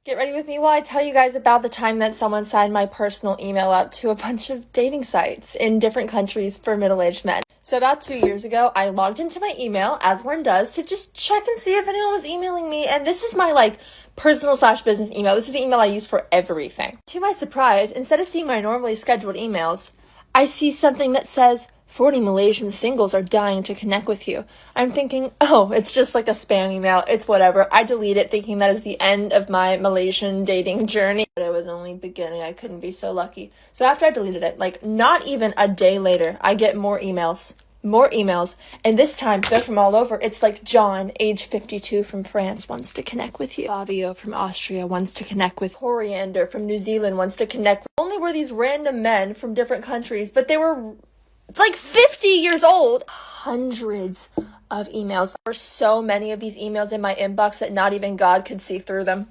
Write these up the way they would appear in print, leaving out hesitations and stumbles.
Get ready with me while I tell you guys about the time that someone signed my personal email up to a bunch of dating sites in different countries for middle-aged men. So about 2 years ago, I logged into my email, as one does, to just check and see if anyone was emailing me. And this is my personal/business email. This is the email I use for everything. To my surprise, instead of seeing my normally scheduled emails, I see something that says, 40 Malaysian singles are dying to connect with you. I'm thinking, oh, it's just like a spam email. It's whatever. I delete it thinking that is the end of my Malaysian dating journey. But it was only beginning. I couldn't be so lucky. So after I deleted it, not even a day later, I get more emails. And this time they're from all over. It's like John, age 52 from France, wants to connect with you. Fabio from Austria wants to connect with. Coriander from New Zealand wants to connect. Only were these random men from different countries, but they were 50 years old. Hundreds of emails. There were so many of these emails in my inbox that not even God could see through them.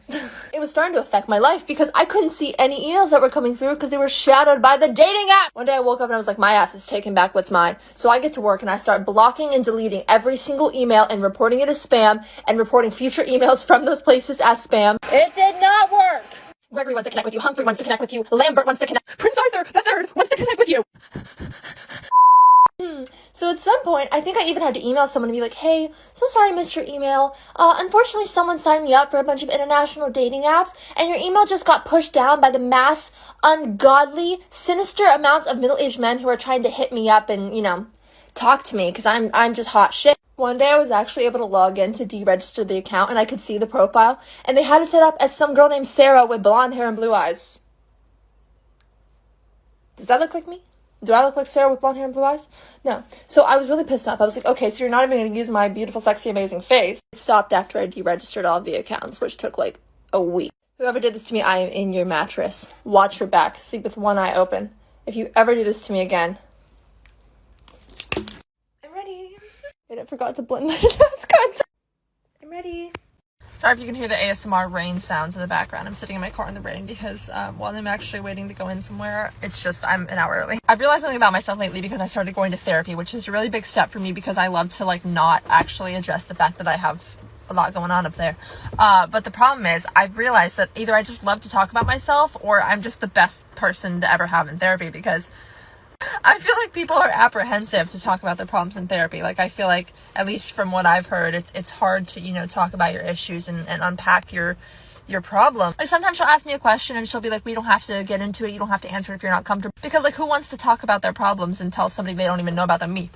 It was starting to affect my life because I couldn't see any emails that were coming through because they were shadowed by the dating app. One day I woke up and I was like, my ass is taking back what's mine. So I get to work and I start blocking and deleting every single email and reporting it as spam and reporting future emails from those places as spam. It did not work. Gregory wants to connect with you. Humphrey wants to connect with you. Lambert wants to connect. Prince Arthur III wants to connect with you. So at some point, I think I even had to email someone and be like, hey, so sorry I missed your email. Unfortunately, someone signed me up for a bunch of international dating apps, and your email just got pushed down by the mass, ungodly, sinister amounts of middle-aged men who are trying to hit me up and, talk to me, because I'm just hot shit. One day I was actually able to log in to deregister the account, and I could see the profile, and they had it set up as some girl named Sarah with blonde hair and blue eyes. Does that look like me? Do I look like Sarah with blonde hair and blue eyes? No. So I was really pissed off. I was like, okay, so you're not even going to use my beautiful, sexy, amazing face. It stopped after I deregistered all the accounts, which took a week. Whoever did this to me, I am in your mattress. Watch your back. Sleep with one eye open. If you ever do this to me again. I'm ready. Wait, I forgot to blend my nose contact. I'm ready. Sorry if you can hear the ASMR rain sounds in the background. I'm sitting in my car in the rain because while I'm actually waiting to go in somewhere, it's just I'm an hour early. I've realized something about myself lately because I started going to therapy, which is a really big step for me because I love to not actually address the fact that I have a lot going on up there. But the problem is I've realized that either I just love to talk about myself or I'm just the best person to ever have in therapy because I feel like people are apprehensive to talk about their problems in therapy. I feel like, at least from what I've heard, it's hard to, talk about your issues and unpack your problem. Sometimes she'll ask me a question and she'll be like, we don't have to get into it. You don't have to answer it if you're not comfortable. Because, who wants to talk about their problems and tell somebody they don't even know about them? Me.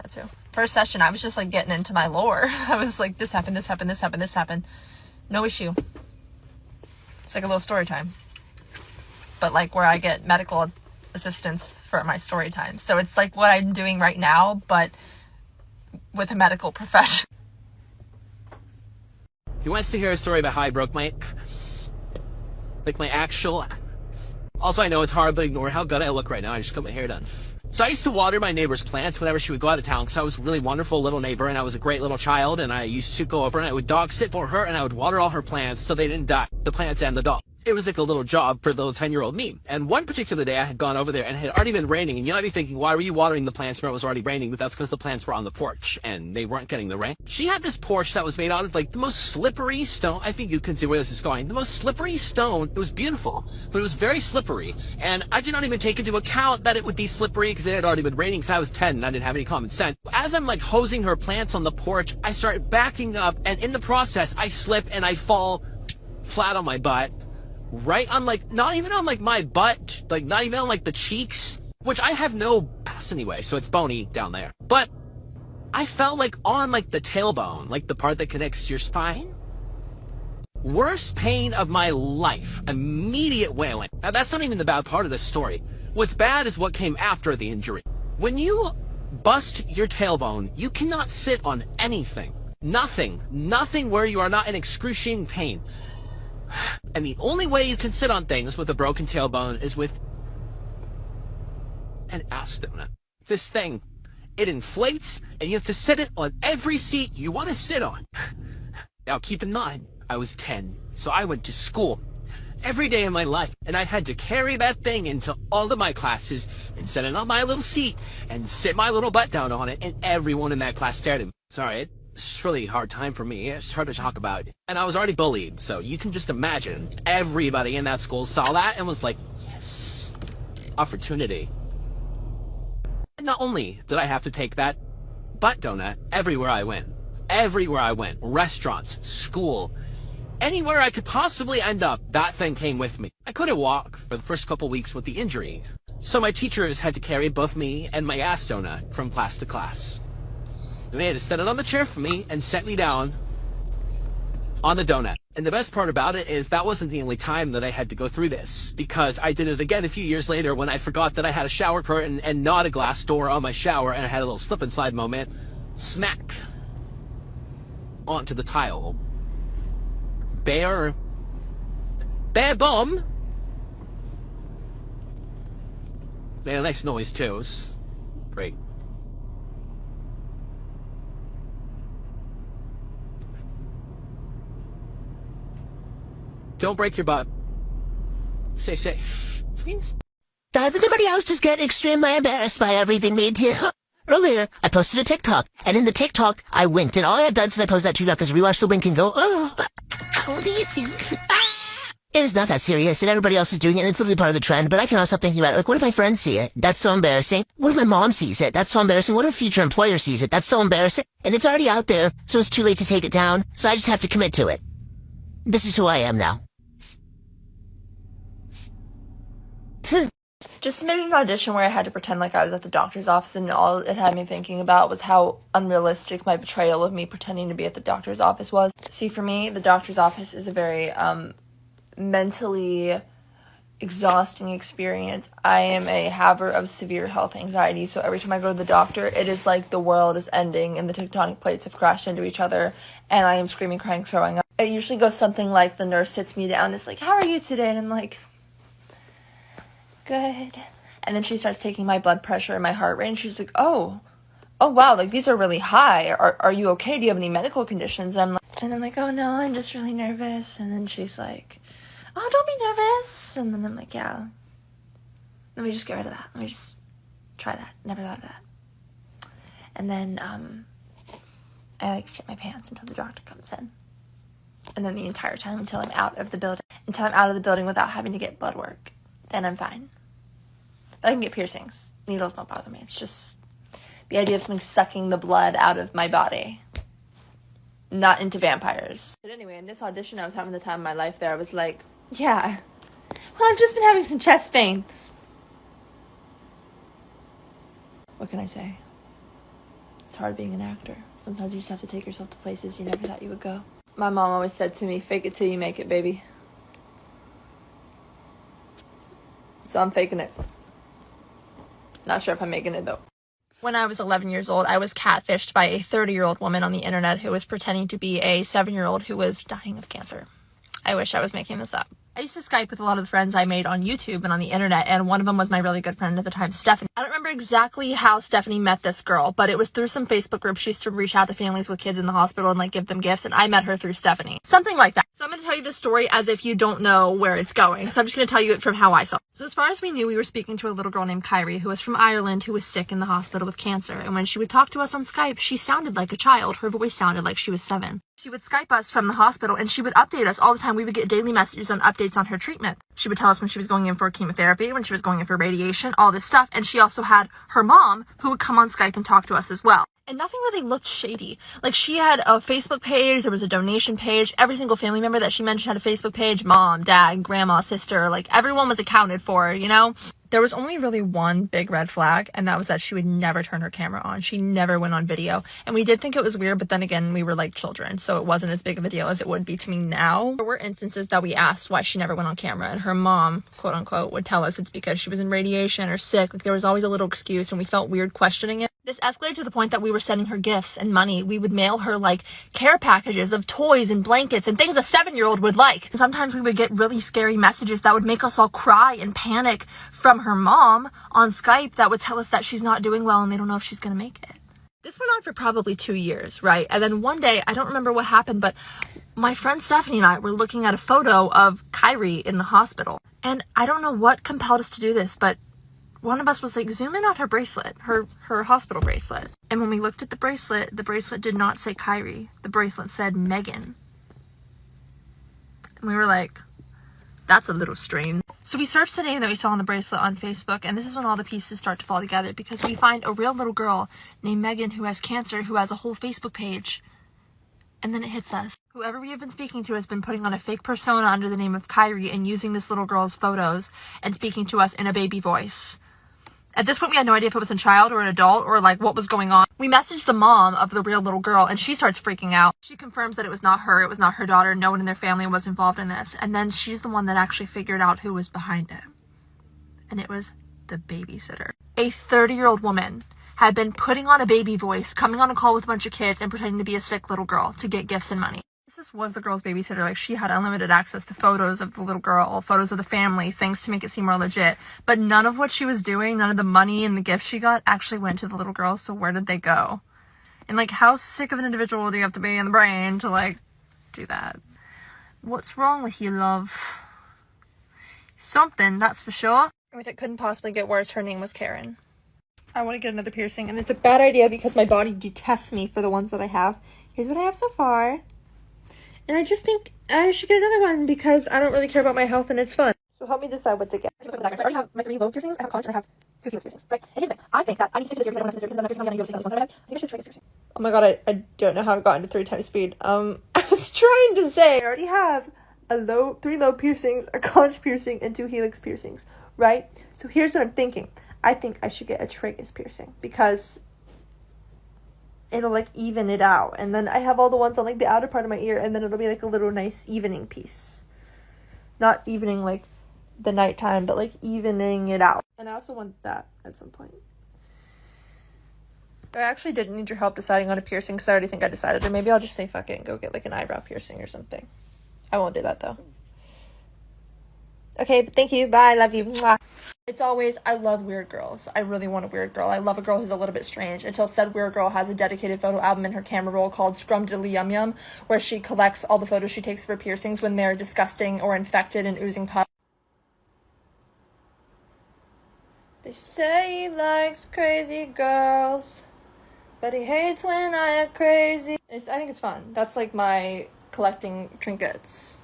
That too. First session, I was just, getting into my lore. I was like, this happened, this happened, this happened, this happened. No issue. It's like a little story time. But, where I get medical assistance for my story time. So it's what I'm doing right now, but with a medical profession. He wants to hear a story about how I broke my ass. My actual ass. Also, I know it's hard, but ignore how good I look right now. I just got my hair done. So I used to water my neighbor's plants whenever she would go out of town because I was a really wonderful little neighbor and I was a great little child and I used to go over and I would dog sit for her and I would water all her plants so they didn't die. The plants and the dog. It was like a little job for the little 10-year-old me. And one particular day I had gone over there and it had already been raining. And you might be thinking, why were you watering the plants when it was already raining? But that's because the plants were on the porch and they weren't getting the rain. She had this porch that was made out of the most slippery stone. I think you can see where this is going. The most slippery stone. It was beautiful, but it was very slippery. And I did not even take into account that it would be slippery because it had already been raining because I was 10 and I didn't have any common sense. As I'm hosing her plants on the porch, I start backing up and in the process I slip and I fall flat on my butt. Right on not even on my butt, not even on the cheeks, which I have no ass anyway, so it's bony down there. But I fell on the tailbone, the part that connects to your spine. Worst pain of my life. Immediate wailing. Now that's not even the bad part of this story. What's bad is what came after the injury. When you bust your tailbone, you cannot sit on anything. Nothing where you are not in excruciating pain. And the only way you can sit on things with a broken tailbone is with an ass donut. This thing, it inflates, and you have to sit it on every seat you want to sit on. Now, keep in mind, I was 10, so I went to school every day of my life, and I had to carry that thing into all of my classes and set it on my little seat and sit my little butt down on it, and everyone in that class stared at me. Sorry, It's a really hard time for me. It's hard to talk about. And I was already bullied, so you can just imagine everybody in that school saw that and was like, yes, opportunity. And not only did I have to take that butt donut everywhere I went, restaurants, school, anywhere I could possibly end up, that thing came with me. I couldn't walk for the first couple weeks with the injury, so my teachers had to carry both me and my ass donut from class to class. And they had to set it on the chair for me and set me down on the donut. And the best part about it is that wasn't the only time that I had to go through this, because I did it again a few years later when I forgot that I had a shower curtain and not a glass door on my shower, and I had a little slip and slide moment. Smack onto the tile. Bare bomb. Made a nice noise too. It was great. Don't break your butt. Stay safe. Please. Does anybody else just get extremely embarrassed by everything me too? Earlier, I posted a TikTok, and in the TikTok, I winked, and all I had done since I posted that TikTok is rewatch the wink and go, oh, how do you think? It is not that serious, and everybody else is doing it, and it's literally part of the trend, but I cannot stop thinking about it. Like, what if my friends see it? That's so embarrassing. What if my mom sees it? That's so embarrassing. What if a future employer sees it? That's so embarrassing. And it's already out there, so it's too late to take it down, so I just have to commit to it. This is who I am now. Just submitted an audition where I had to pretend like I was at the doctor's office, and all it had me thinking about was how unrealistic my betrayal of me pretending to be at the doctor's office was. See, for me, the doctor's office is a very mentally exhausting experience. I am a haver of severe health anxiety, so every time I go to the doctor, it is like the world is ending and the tectonic plates have crashed into each other, and I am screaming, crying, throwing up. It usually goes something like the nurse sits me down and is like, how are you today? And I'm like, good. And then she starts taking my blood pressure and my heart rate, and she's like, oh wow, like these are really high. Are you okay? Do you have any medical conditions? And I'm like, oh no, I'm just really nervous. And then she's like, oh, don't be nervous. And then I'm like, yeah, let me just get rid of that. Let me just try that. Never thought of that. And then I like shit my pants until the doctor comes in. And then the entire time until I'm out of the building without having to get blood work. Then I'm fine. But I can get piercings. Needles don't bother me. It's just the idea of something sucking the blood out of my body. Not into vampires. But anyway, in this audition, I was having the time of my life there. I was like, yeah, well, I've just been having some chest pain. What can I say? It's hard being an actor. Sometimes you just have to take yourself to places you never thought you would go. My mom always said to me, fake it till you make it, baby. So I'm faking it. Not sure if I'm making it though. When I was 11 years old, I was catfished by a 30-year-old woman on the internet who was pretending to be a 7-year-old who was dying of cancer. I wish I was making this up. I used to Skype with a lot of the friends I made on YouTube and on the internet, and one of them was my really good friend at the time, Stephanie. I don't remember exactly how Stephanie met this girl, but it was through some Facebook groups. She used to reach out to families with kids in the hospital and like give them gifts, and I met her through Stephanie. Something like that. So I'm going to tell you this story as if you don't know where it's going. So I'm just going to tell you it from how I saw it. So as far as we knew, we were speaking to a little girl named Kyrie who was from Ireland who was sick in the hospital with cancer. And when she would talk to us on Skype, she sounded like a child. Her voice sounded like she was 7. She would Skype us from the hospital and she would update us all the time. We would get daily messages on updates on her treatment. She would tell us when she was going in for chemotherapy, when she was going in for radiation, all this stuff. And she also had her mom who would come on Skype and talk to us as well. And nothing really looked shady. Like, she had a Facebook page, there was a donation page. Every single family member that she mentioned had a Facebook page. Mom, dad, grandma, sister, like, everyone was accounted for, you know? There was only really one big red flag, and that was that she would never turn her camera on. She never went on video. And we did think it was weird, but then again, we were like children, so it wasn't as big of a deal as it would be to me now. There were instances that we asked why she never went on camera, and her mom, quote unquote, would tell us it's because she was in radiation or sick. Like, there was always a little excuse, and we felt weird questioning it. This escalated to the point that we were sending her gifts and money. We would mail her like care packages of toys and blankets and things a 7-year-old would like. And sometimes we would get really scary messages that would make us all cry and panic from her mom on Skype that would tell us that she's not doing well and they don't know if she's gonna make it. This went on for probably 2 years, right? And then one day, I don't remember what happened, but my friend Stephanie and I were looking at a photo of Kyrie in the hospital. And I don't know what compelled us to do this, but one of us was like, zoom in on her bracelet, her hospital bracelet. And when we looked at the bracelet did not say Kyrie. The bracelet said Megan. And we were like, that's a little strange. So we searched the name that we saw on the bracelet on Facebook, and this is when all the pieces start to fall together, because we find a real little girl named Megan who has cancer, who has a whole Facebook page. And then it hits us. Whoever we have been speaking to has been putting on a fake persona under the name of Kyrie and using this little girl's photos and speaking to us in a baby voice. At this point, we had no idea if it was a child or an adult or like what was going on. We messaged the mom of the real little girl and she starts freaking out. She confirms that it was not her, it was not her daughter, no one in their family was involved in this. And then she's the one that actually figured out who was behind it. And it was the babysitter. A 30-year-old woman had been putting on a baby voice, coming on a call with a bunch of kids and pretending to be a sick little girl to get gifts and money. This was the girl's babysitter. Like, she had unlimited access to photos of the little girl, photos of the family, things to make it seem more legit. But none of what she was doing, none of the money and the gifts she got actually went to the little girl. So where did they go? And like, how sick of an individual do you have to be in the brain to like do that? What's wrong with you, love? Something, that's for sure. If it couldn't possibly get worse, her name was Karen. I want to get another piercing, and it's a bad idea because my body detests me for the ones that I have. Here's what I have so far. And I just think I should get another one because I don't really care about my health and it's fun. So help me decide what to get. I already have my 3 low piercings, I have a conch, and I have 2 helix piercings. Right? And here's the thing. I think that I need to stick to this year because I don't have to because I'm not piercing on this one. I think I should try this piercing. Oh my god, I don't know how I got into 3 times speed. I was trying to say I already have 3 low piercings, a conch piercing, and 2 helix piercings. Right? So here's what I'm thinking. I think I should get a tragus piercing because it'll like even it out, and then I have all the ones on like the outer part of my ear, and then it'll be like a little nice evening piece, not evening like the nighttime, but like evening it out. And I also want that at some point. I actually didn't need your help deciding on a piercing because I already think I decided, or maybe I'll just say fuck it and go get like an eyebrow piercing or something. I won't do that though. Okay, but thank you. Bye. Love you. Mwah. It's always, I love weird girls. I really want a weird girl. I love a girl who's a little bit strange, until said weird girl has a dedicated photo album in her camera roll called Scrumdiddly Yum Yum, where she collects all the photos she takes of her piercings when they're disgusting or infected and oozing pus. They say he likes crazy girls, but he hates when I act crazy. I think it's fun. That's like my collecting trinkets.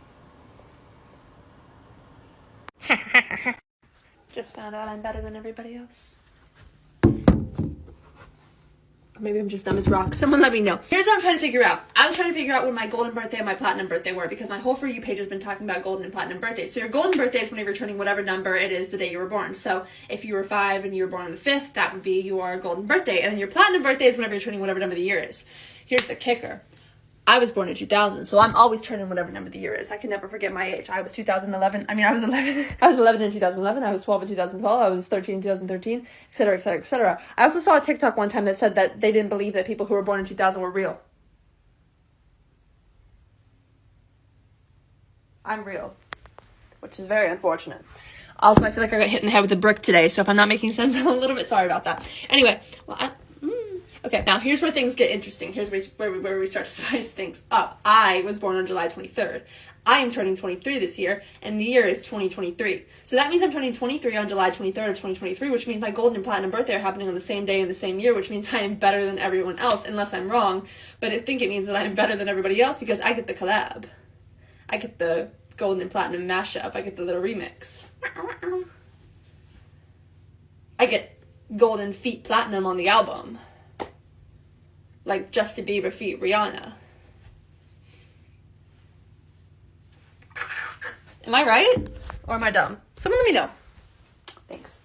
Just found out I'm better than everybody else. Maybe I'm just dumb as rocks. Someone let me know. Here's what I'm trying to figure out. I was trying to figure out when my golden birthday and my platinum birthday were, because my whole For You page has been talking about golden and platinum birthdays. So your golden birthday is when you're returning whatever number it is the day you were born. So if you were 5 and you were born on the 5th, that would be your golden birthday. And then your platinum birthday is whenever you're turning whatever number the year is. Here's the kicker. I was born in 2000, so I'm always turning whatever number the year is. I can never forget my age. I was 2011. I was 11. I was 11 in 2011. I was 12 in 2012. I was 13 in 2013, etc., etc., etc. I also saw a TikTok one time that said that they didn't believe that people who were born in 2000 were real. I'm real, which is very unfortunate. Also, I feel like I got hit in the head with a brick today, so if I'm not making sense, I'm a little bit sorry about that. Anyway, okay, now here's where things get interesting. Here's where we start to spice things up. I was born on July 23rd. I am turning 23 this year, and the year is 2023. So that means I'm turning 23 on July 23rd of 2023, which means my golden and platinum birthday are happening on the same day in the same year, which means I am better than everyone else, unless I'm wrong. But I think it means that I am better than everybody else because I get the collab. I get the golden and platinum mashup. I get the little remix. I get golden feet platinum on the album. Like Justin Bieber feat Rihanna. Am I right? Or am I dumb? Someone let me know. Thanks.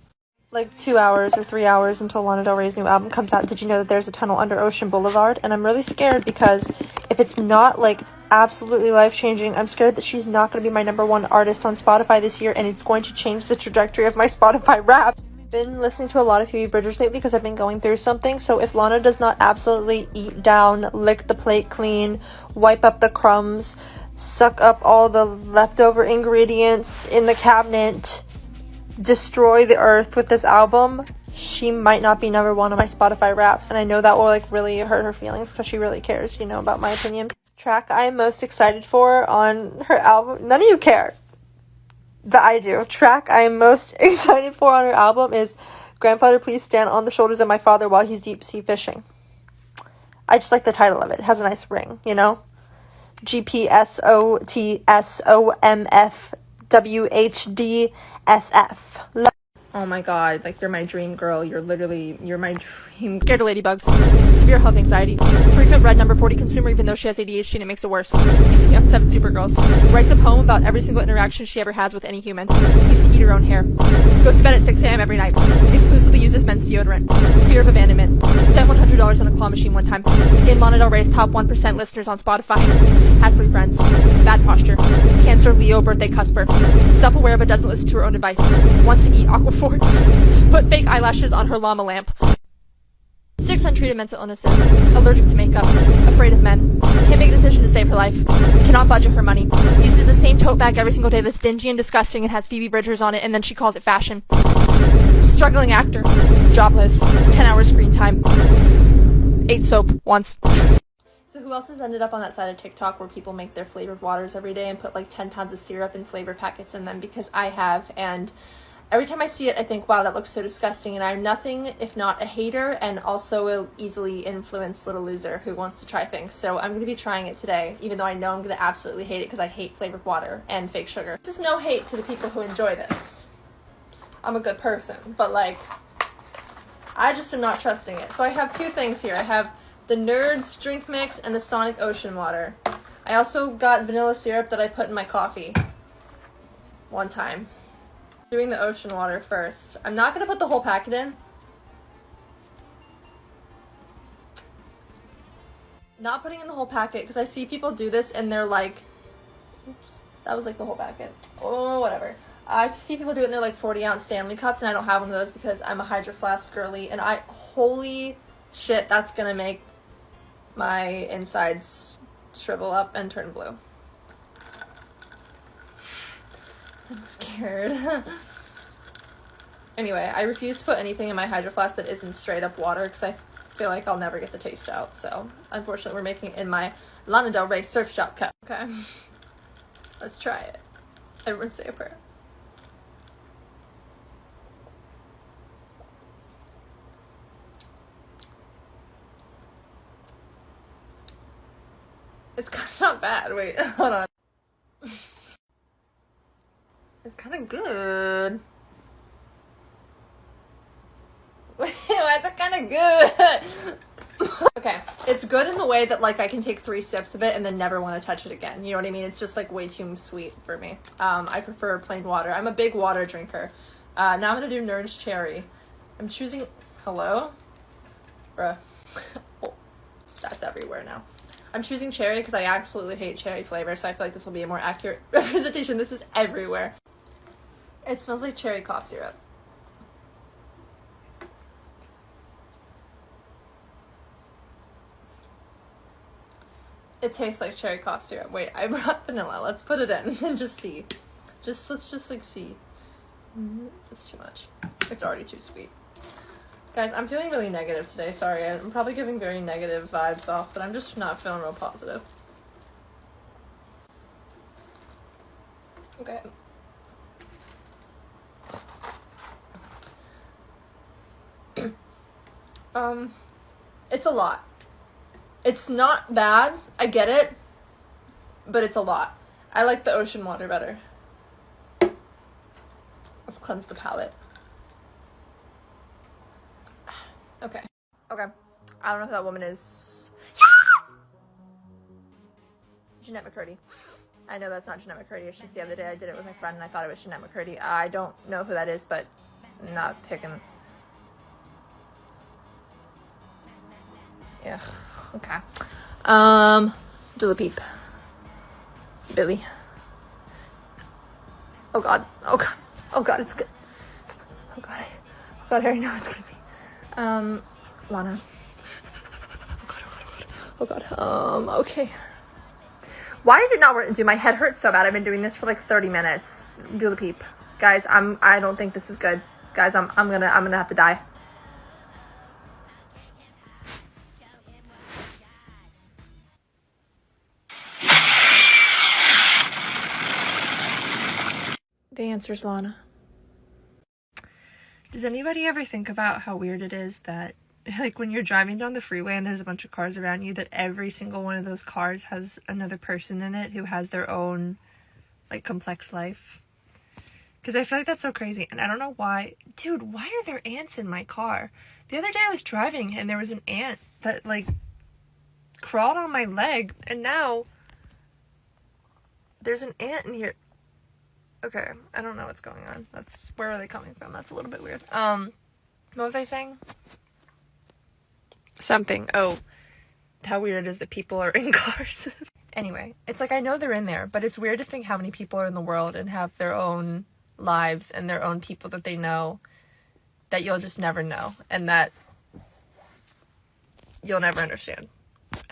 Like 2 hours or 3 hours until Lana Del Rey's new album comes out. Did you know that there's a tunnel under Ocean Boulevard? And I'm really scared because if it's not like absolutely life-changing, I'm scared that she's not going to be my #1 artist on Spotify this year, and it's going to change the trajectory of my Spotify rap. Been listening to a lot of Phoebe Bridgers lately because I've been going through something. So if Lana does not absolutely eat down, lick the plate clean, wipe up the crumbs, suck up all the leftover ingredients in the cabinet, destroy the earth with this album, she might not be #1 on my Spotify Wrapped. And I know that will like really hurt her feelings because she really cares, about my opinion. Track I'm most excited for on her album. None of you care. But I do. Track I am most excited for on her album is Grandfather Please Stand on the Shoulders of My Father While He's Deep Sea Fishing. I just like the title of it. It has a nice ring, you know? GPSOTSOMFWHDSF. Oh my god, like, you're my dream girl. You're my dream. Scared of ladybugs. Severe health anxiety. Frequent red number 40 consumer even though she has ADHD and it makes it worse. Used to be on 7 Supergirls. Writes a poem about every single interaction she ever has with any human. Used to eat her own hair. Goes to bed at 6 a.m. every night. Exclusively uses men's deodorant. Fear of abandonment. Spent $100 on a claw machine one time. In Lana Del Rey's top 1% listeners on Spotify. Has 3 friends. Bad posture. Cancer, Leo, birthday cusper. Self-aware but doesn't listen to her own advice. Wants to eat Aquaphor. Put fake eyelashes on her llama lamp. 6 untreated mental illnesses. Allergic to makeup. Afraid of men. Can't make a decision to save her life. Cannot budget her money. Uses the same tote bag every single day that's dingy and disgusting and has Phoebe Bridgers on it and then she calls it fashion. Struggling actor. Jobless. 10 hours screen time. Ate soap once. So who else has ended up on that side of TikTok where people make their flavored waters every day and put like 10 pounds of syrup and flavor packets in them? Because I have, and every time I see it, I think, wow, that looks so disgusting. And I'm nothing if not a hater and also a easily influenced little loser who wants to try things. So I'm going to be trying it today, even though I know I'm going to absolutely hate it because I hate flavored water and fake sugar. This is no hate to the people who enjoy this. I'm a good person, but like, I just am not trusting it. So I have 2 things here. I have the Nerds drink mix and the Sonic Ocean water. I also got vanilla syrup that I put in my coffee one time. Doing the ocean water first. I'm not going to put the whole packet in. Not putting in the whole packet because I see people do this and they're like, oops, that was like the whole packet. Oh, whatever. I see people do it and they're like 40-ounce Stanley cups and I don't have one of those because I'm a Hydro Flask girly and holy shit, that's going to make my insides shrivel up and turn blue. I'm scared. Anyway, I refuse to put anything in my Hydro Flask that isn't straight up water because I feel like I'll never get the taste out. So, unfortunately, we're making it in my Lana Del Rey Surf Shop cup. Okay, let's try it. Everyone say a prayer. It's kind of not bad. Wait, hold on. It's kind of good. Wait, why is it kind of good? Okay, it's good in the way that like I can take 3 sips of it and then never want to touch it again. You know what I mean? It's just like way too sweet for me. I prefer plain water. I'm a big water drinker. Now I'm gonna do Nerds Cherry. I'm choosing. Hello? Bruh. Oh, that's everywhere now. I'm choosing cherry because I absolutely hate cherry flavor, so I feel like this will be a more accurate representation. This is everywhere. It smells like cherry cough syrup. It tastes like cherry cough syrup. Wait, I brought vanilla. Let's put it in and just see. Let's just like see. It's too much. It's already too sweet. Guys, I'm feeling really negative today. Sorry, I'm probably giving very negative vibes off, but I'm just not feeling real positive. Okay. It's a lot. It's not bad. I get it, but it's a lot. I like the ocean water better. Let's cleanse the palate. Okay. Okay. I don't know who that woman is. Yes! Jeanette McCurdy. I know that's not Jeanette McCurdy. It's just the other day I did it with my friend and I thought it was Jeanette McCurdy. I don't know who that is, but I'm not picking. Yeah. Okay. Dula Peep. Billy. Oh god. Oh god. Oh god, it's good. Oh god. Oh god, I already know it's gonna be. Lana. Oh god. Okay. Why is it not working? Dude, my head hurts so bad. I've been doing this for like 30 minutes. Do the peep. Guys, I don't think this is good. Guys, I'm gonna have to die. The answer's Lana. Does anybody ever think about how weird it is that, like, when you're driving down the freeway and there's a bunch of cars around you, that every single one of those cars has another person in it who has their own, like, complex life? Because I feel like that's so crazy, and I don't know why. Dude, why are there ants in my car? The other day I was driving and there was an ant that, like, crawled on my leg, and now there's an ant in here. Okay, I don't know what's going on. Where are they coming from? That's a little bit weird. What was I saying? Something. Oh, how weird it is that people are in cars. Anyway, it's like, I know they're in there, but it's weird to think how many people are in the world and have their own lives and their own people that they know that you'll just never know, and that you'll never understand.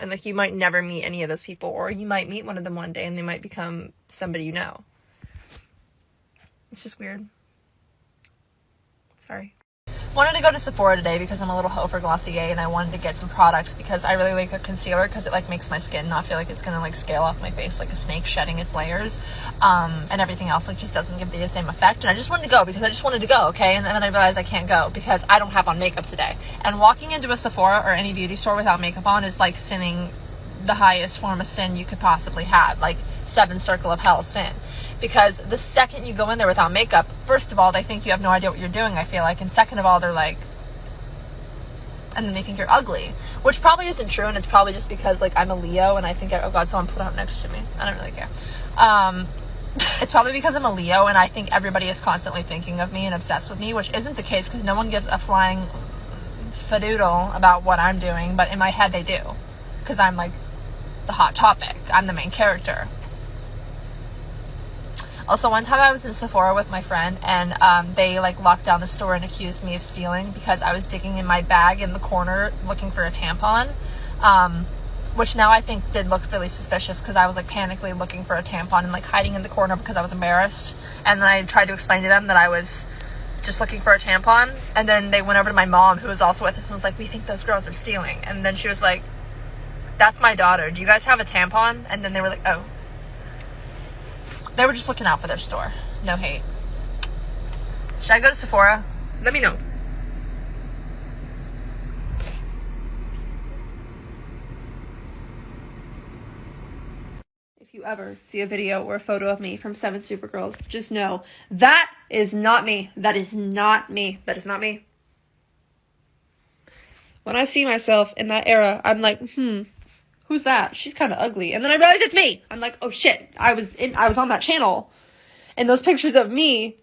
And, like, you might never meet any of those people, or you might meet one of them one day and they might become somebody you know. It's just weird. Sorry. Wanted to go to Sephora today because I'm a little hoe for Glossier, and I wanted to get some products because I really like a concealer because it, like, makes my skin not feel like it's gonna, like, scale off my face like a snake shedding its layers, and everything else, like, just doesn't give the same effect. And I just wanted to go because I just wanted to go, okay? And then I realized I can't go because I don't have on makeup today. And walking into a Sephora or any beauty store without makeup on is like sinning the highest form of sin you could possibly have, like 7 circle of hell sin. Because the second you go in there without makeup, first of all, they think you have no idea what you're doing, I feel like. And second of all, they're like, and then they think you're ugly. Which probably isn't true, and it's probably just because, like, I'm a Leo, and I think, oh God, someone put out next to me. I don't really care. It's probably because I'm a Leo, and I think everybody is constantly thinking of me and obsessed with me, which isn't the case, because no one gives a flying fadoodle about what I'm doing, but in my head they do. Because I'm, like, the hot topic. I'm the main character. Also, one time I was in Sephora with my friend, and they, like, locked down the store and accused me of stealing because I was digging in my bag in the corner looking for a tampon, which now I think did look really suspicious because I was, like, panically looking for a tampon and, like, hiding in the corner because I was embarrassed. And then I tried to explain to them that I was just looking for a tampon, and then they went over to my mom, who was also with us, and was like, we think those girls are stealing. And then she was like, that's my daughter. Do you guys have a tampon? And then they were like, oh. They were just looking out for their store. No hate. Should I go to Sephora? Let me know. If you ever see a video or a photo of me from 7 Supergirls, just know that is not me. That is not me. That is not me. When I see myself in that era, I'm like, who's that? She's kind of ugly. And then I realized it's me. I'm like, oh shit, I was on that channel, and those pictures of me,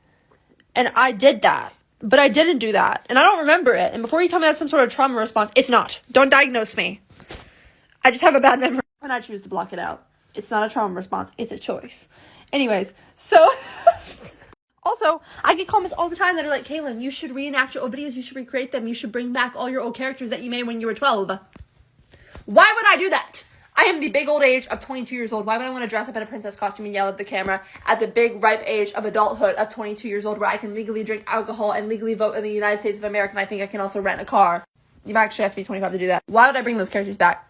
and I did that, but I didn't do that, and I don't remember it. And before you tell me that's some sort of trauma response, it's not. Don't diagnose me. I just have a bad memory, and I choose to block it out. It's not a trauma response. It's a choice. Anyways, so also, I get comments all the time that are like, Kaelyn, you should reenact your old videos. You should recreate them. You should bring back all your old characters that you made when you were 12. Why would I do that? I am the big old age of 22 years old. Why would I want to dress up in a princess costume and yell at the camera at the big ripe age of adulthood of 22 years old, where I can legally drink alcohol and legally vote in the United States of America, and I think I can also rent a car? You might actually have to be 25 to do that. Why would I bring those characters back?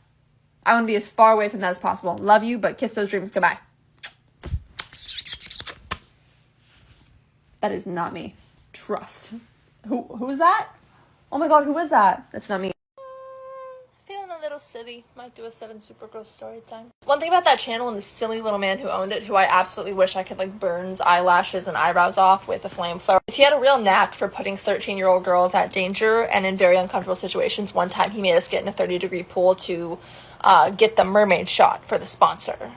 I want to be as far away from that as possible. Love you, but kiss those dreams goodbye. That is not me. Trust. Who is that? Oh my God, who is that? That's not me. Feeling a little silly. Might do a 7 Supergirl story time. One thing about that channel and the silly little man who owned it, who I absolutely wish I could, like, burn his eyelashes and eyebrows off with a flamethrower, is he had a real knack for putting 13-year-old girls at danger and in very uncomfortable situations. One time he made us get in a 30-degree pool to get the mermaid shot for the sponsor.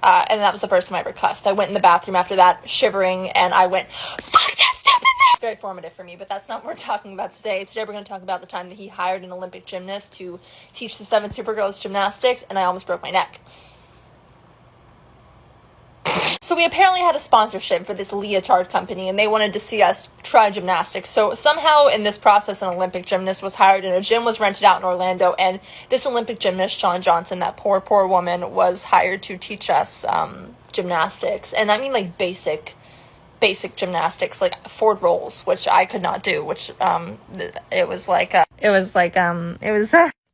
And that was the first time I ever cussed. I went in the bathroom after that, shivering, and I went, fuck that stupid thing! It's very formative for me, but that's not what we're talking about today. Today we're going to talk about the time that he hired an Olympic gymnast to teach the 7 Supergirls gymnastics, and I almost broke my neck. So we apparently had a sponsorship for this leotard company, and they wanted to see us try gymnastics. So somehow in this process, an Olympic gymnast was hired, and a gym was rented out in Orlando, and this Olympic gymnast, Shawn Johnson, that poor woman, was hired to teach us gymnastics. And I mean, like, basic gymnastics, like forward rolls, which I could not do, which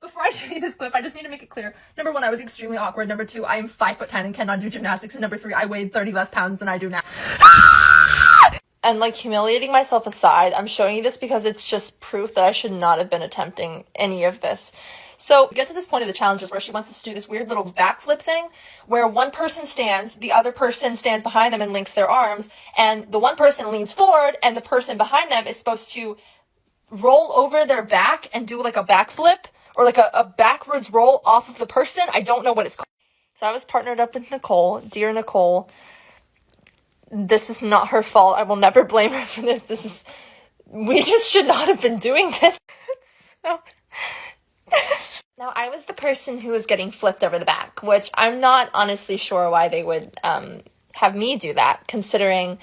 Before I show you this clip, I just need to make it clear. Number 1, I was extremely awkward. Number 2, I am 5'10" and cannot do gymnastics. And number 3, I weighed 30 less pounds than I do now. And, like, humiliating myself aside, I'm showing you this because it's just proof that I should not have been attempting any of this. So, we get to this point of the challenges where she wants us to do this weird little backflip thing, where one person stands, the other person stands behind them and links their arms, and the one person leans forward, and the person behind them is supposed to roll over their back and do, like, a backflip, or, like, a backwards roll off of the person. I don't know what it's called. So, I was partnered up with Nicole. Dear Nicole, this is not her fault. I will never blame her for this. We just should not have been doing this. So... Now, I was the person who was getting flipped over the back, which I'm not honestly sure why they would have me do that, considering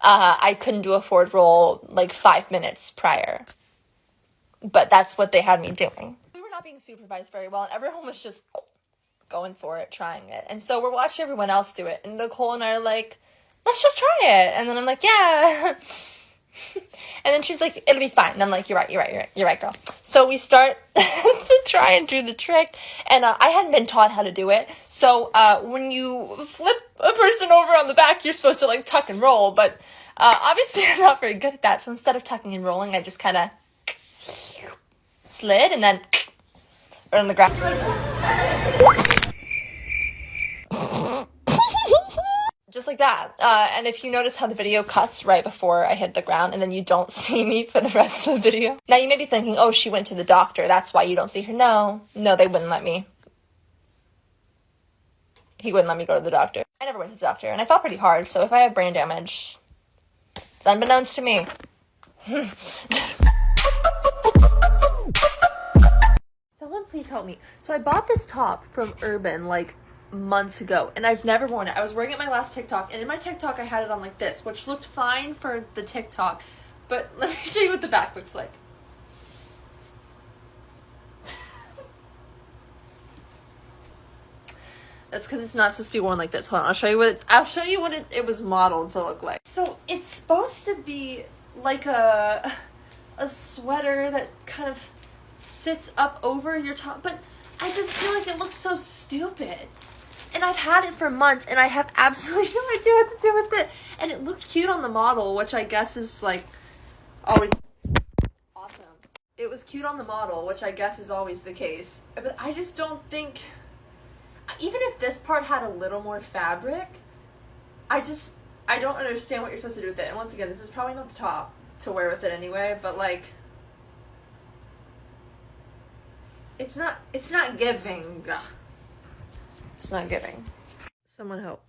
I couldn't do a forward roll like 5 minutes prior. But that's what they had me doing. We were not being supervised very well, and everyone was just going for it, trying it. And so we're watching everyone else do it, and Nicole and I are like, let's just try it. And then I'm like, yeah. And then she's like, it'll be fine. And I'm like, you're right, girl. So we start to try and do the trick. And I hadn't been taught how to do it. So when you flip a person over on the back, you're supposed to like tuck and roll. But obviously I'm not very good at that. So instead of tucking and rolling, I just kind of slid and then on the ground. Just like that. And if you notice how the video cuts right before I hit the ground and then you don't see me for the rest of the video. Now you may be thinking, oh, she went to the doctor. That's why you don't see her. No, they wouldn't let me. He wouldn't let me go to the doctor. I never went to the doctor and I fell pretty hard. So if I have brain damage, it's unbeknownst to me. Someone please help me. So I bought this top from Urban like months ago and I've never worn it. I was wearing it my last TikTok, and in my TikTok I had it on like this, which looked fine for the TikTok, but let me show you what the back looks like. That's because it's not supposed to be worn like this. Hold on, I'll show you what it was modeled to look like. So it's supposed to be like a sweater that kind of sits up over your top, but I just feel like it looks so stupid. And I've had it for months, and I have absolutely no idea what to do with it. And it looked cute on the model, which I guess is, like, always awesome. It was cute on the model, which I guess is always the case. But I just don't think... Even if this part had a little more fabric, I don't understand what you're supposed to do with it. And once again, this is probably not the top to wear with it anyway, but, like... It's not giving... It's not giving. Someone help.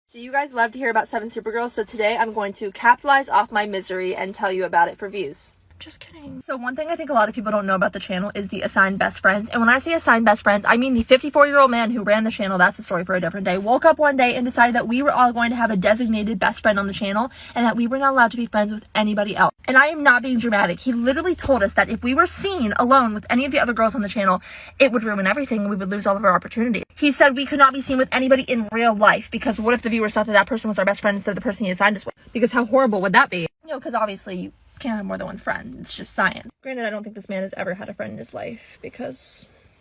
So you guys love to hear about 7 Supergirls, so today I'm going to capitalize off my misery and tell you about it for views. Just kidding. So one thing I think a lot of people don't know about the channel is the assigned best friends. And when I say assigned best friends, I mean the 54-year-old man who ran the channel, that's a story for a different day, woke up one day and decided that we were all going to have a designated best friend on the channel and that we were not allowed to be friends with anybody else. And I am not being dramatic. He literally told us that if we were seen alone with any of the other girls on the channel, it would ruin everything and we would lose all of our opportunities. He said we could not be seen with anybody in real life because what if the viewers thought that that person was our best friend instead of the person he assigned us with? Because how horrible would that be? You know, because obviously you can't have more than one friend. It's just science. Granted, I don't think this man has ever had a friend in his life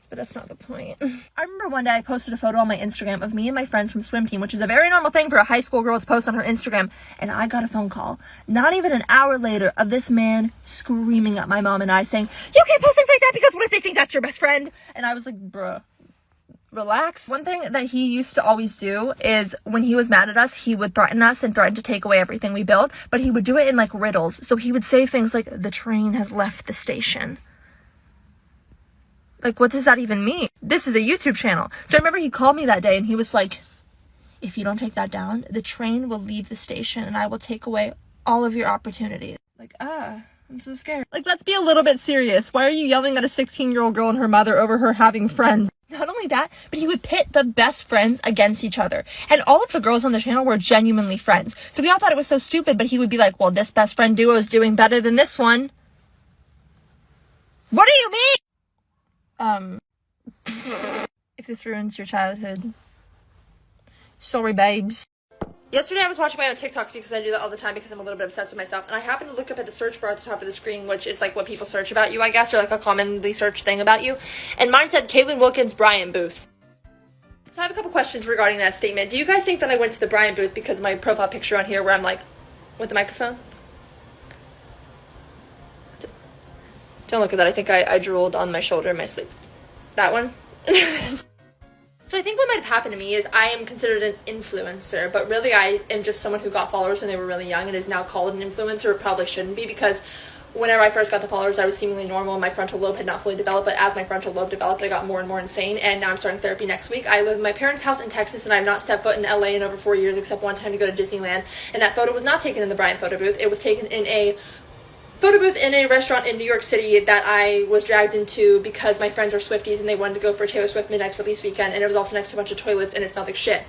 but that's not the point. I remember one day I posted a photo on my Instagram of me and my friends from swim team, which is a very normal thing for a high school girl to post on her Instagram, and I got a phone call, not even an hour later, of this man screaming at my mom and I saying, you can't post things like that because what if they think that's your best friend? And I was like, bruh, relax. One thing that he used to always do is when he was mad at us, he would threaten us and threaten to take away everything we built, but he would do it in like riddles. So he would say things like, the train has left the station. Like, what does that even mean? This is a YouTube channel. So I remember he called me that day and he was like, if you don't take that down, the train will leave the station and I will take away all of your opportunities. Like, I'm so scared. Like, let's be a little bit serious. Why are you yelling at a 16-year-old girl and her mother over her having friends? Not only that, but he would pit the best friends against each other. And all of the girls on the channel were genuinely friends. So we all thought it was so stupid, but he would be like, well, this best friend duo is doing better than this one. What do you mean? If this ruins your childhood, sorry, babes. Yesterday I was watching my own TikToks because I do that all the time because I'm a little bit obsessed with myself, and I happened to look up at the search bar at the top of the screen, which is like what people search about you, I guess, or like a commonly searched thing about you, and mine said Kaelyn Wilkins Brian booth. So I have a couple questions regarding that statement. Do you guys think that I went to the Brian booth because of my profile picture on here where I'm like with the microphone. Don't look at that. I think I drooled on my shoulder in my sleep. That one. So I think what might have happened to me is I am considered an influencer, but really I am just someone who got followers when they were really young and is now called an influencer. It probably shouldn't be, because whenever I first got the followers, I was seemingly normal and my frontal lobe had not fully developed, but as my frontal lobe developed, I got more and more insane, and now I'm starting therapy next week. I live in my parents' house in Texas, and I've not stepped foot in LA in over 4 years, except one time to go to Disneyland, and that photo was not taken in the Bryant photo booth. It was taken in a photo booth in a restaurant in New York City that I was dragged into because my friends are Swifties and they wanted to go for Taylor Swift Midnight's release weekend, and it was also next to a bunch of toilets and it smelled like shit.